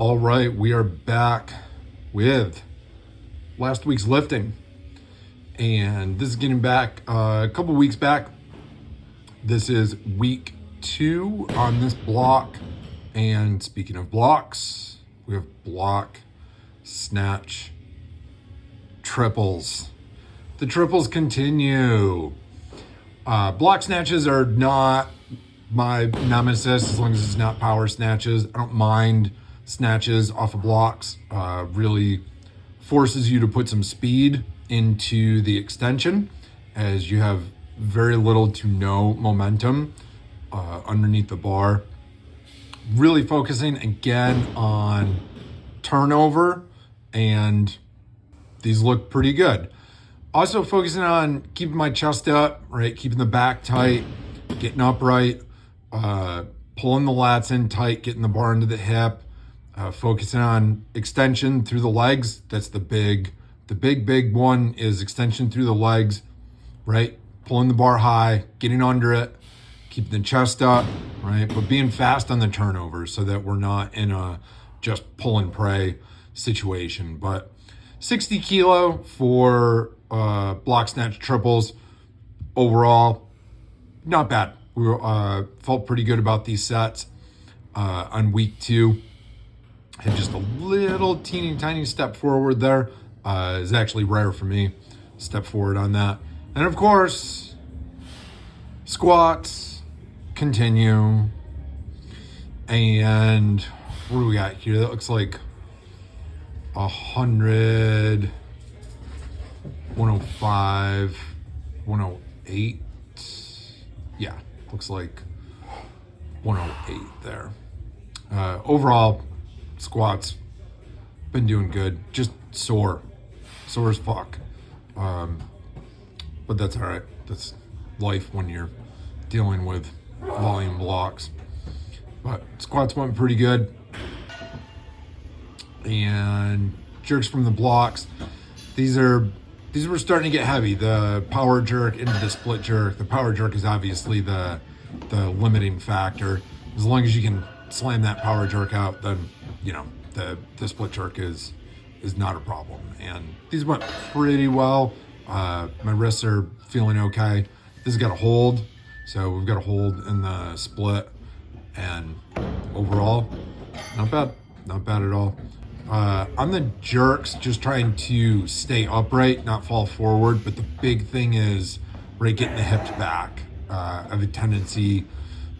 All right, we are back with last week's lifting. And this is getting back a couple weeks back. This is week 2 on this block. And speaking of blocks, we have block, snatch, triples. The triples continue. Block snatches are not my nemesis as long as it's not power snatches. I don't mind snatches off of blocks. Really forces you to put some speed into the extension as you have very little to no momentum underneath the bar. Really focusing again on turnover, and these look pretty good. Also focusing on keeping my chest up, right? Keeping the back tight, getting upright, pulling the lats in tight, getting the bar into the hip, focusing on extension through the legs. That's the big one is extension through the legs, right? Pulling the bar high, getting under it, keeping the chest up, right? But being fast on the turnover so that we're not in a just pull and pray situation. But 60 kilo for block snatch triples overall, not bad. We felt pretty good about these sets on week 2. Had just a little teeny tiny step forward there. Is actually rare for me. Step forward on that. And of course, squats continue. And what do we got here? That looks like 100, 105, 108. Yeah, looks like 108 there. Overall, squats been doing good. Just sore as fuck. But that's all right. That's life when you're dealing with volume blocks. But squats went pretty good. And jerks from the blocks. These were starting to get heavy. The power jerk into the split jerk. The power jerk is obviously the limiting factor. As long as you can slam that power jerk out, then the split jerk is not a problem. And these went pretty well. My wrists are feeling okay. This has got a hold, so we've got a hold in the split, and overall, not bad at all. On the jerks, just trying to stay upright, not fall forward, but the big thing is getting the hips back. I have a tendency,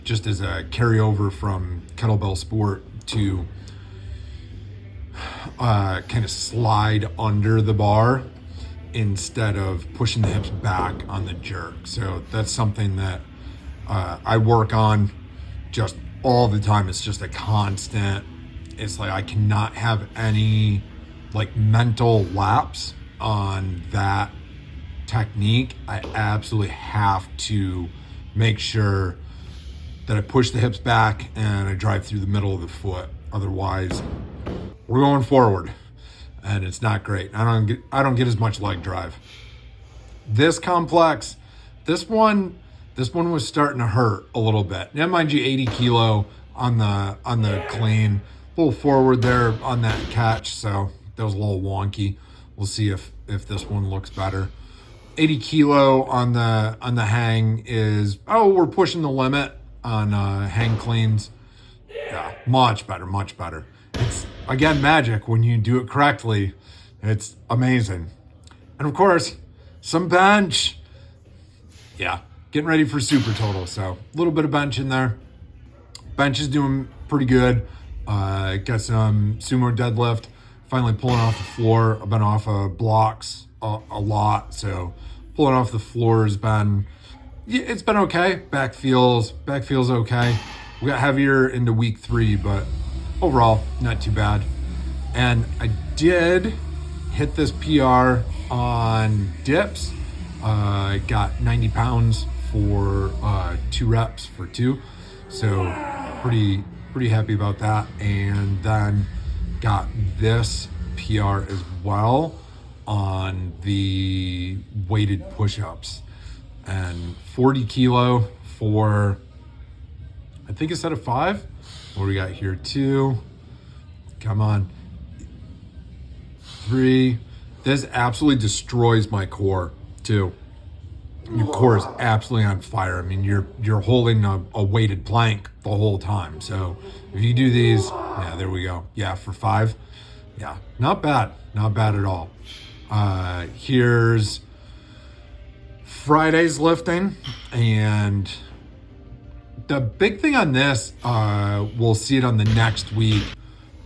just as a carryover from kettlebell sport, to kind of slide under the bar instead of pushing the hips back on the jerk. So that's something that I work on just all the time. It's just a constant. It's like I cannot have any mental lapse on that technique. I absolutely have to make sure that I push the hips back and I drive through the middle of the foot. Otherwise, we're going forward, and it's not great. I don't get as much leg drive. This complex, this one was starting to hurt a little bit. Now, mind you, 80 kilo on the clean, a little forward there on that catch, so that was a little wonky. We'll see if this one looks better. 80 kilo on the hang is, we're pushing the limit on hang cleans. Yeah, much better. It's, again, magic when you do it correctly. It's amazing. And of course, some bench. Yeah, getting ready for super total. So a little bit of bench in there. Bench is doing pretty good. Got some sumo deadlift. Finally pulling off the floor. I've been off of blocks a lot. So pulling off the floor has been, it's been okay. Back feels okay. We got heavier into week 3, but overall, not too bad. And I did hit this PR on dips. I got 90 pounds for 2 reps for 2. So pretty happy about that. And then got this PR as well on the weighted push-ups. And 40 kilo for, I think a set of 5. What do we got here? 2, Come on. 3. This absolutely destroys my core too. Your core is absolutely on fire. I mean, you're holding a weighted plank the whole time. So if you do these, yeah, there we go. Yeah, for 5. Yeah, not bad. Not bad at all. Here's Friday's lifting. And the big thing on this, we'll see it on the next week.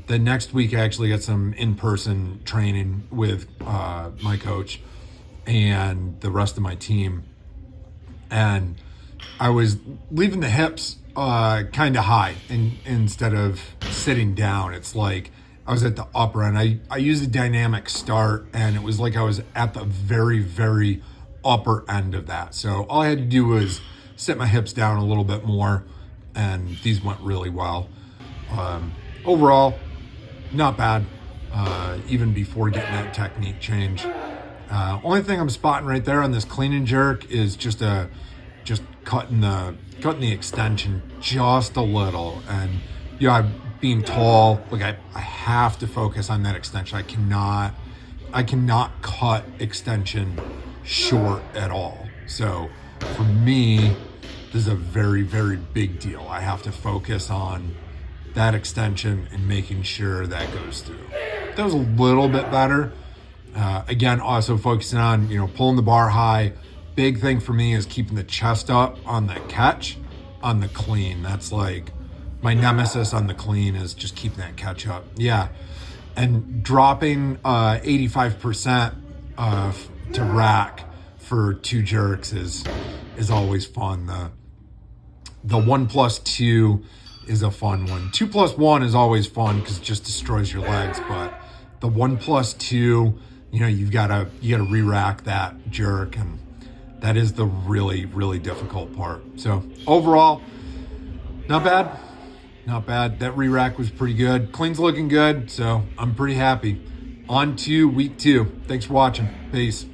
The next week, I actually get some in-person training with my coach and the rest of my team. And I was leaving the hips kind of high instead of sitting down. It's like I was at the upper end. I used a dynamic start, and it was like I was at the very, very upper end of that. So all I had to do was set my hips down a little bit more, and these went really well. Overall, not bad, even before getting that technique change. Only thing I'm spotting right there on this clean and jerk is just cutting the extension just a little. And being tall, like I have to focus on that extension. I cannot cut extension short at all. So for me, this is a very, very big deal. I have to focus on that extension and making sure that goes through. That was a little bit better. Again, also focusing on, pulling the bar high. Big thing for me is keeping the chest up on the catch, on the clean. That's like my nemesis on the clean, is just keeping that catch up. Yeah. And dropping 85% to rack for 2 jerks is always fun. The 1+2 is a fun one. 2+1 is always fun because it just destroys your legs. But the 1+2, you gotta re-rack that jerk, and that is the really, really difficult part. So overall, not bad. Not bad. That re-rack was pretty good. Clean's looking good, so I'm pretty happy. On to week 2. Thanks for watching. Peace.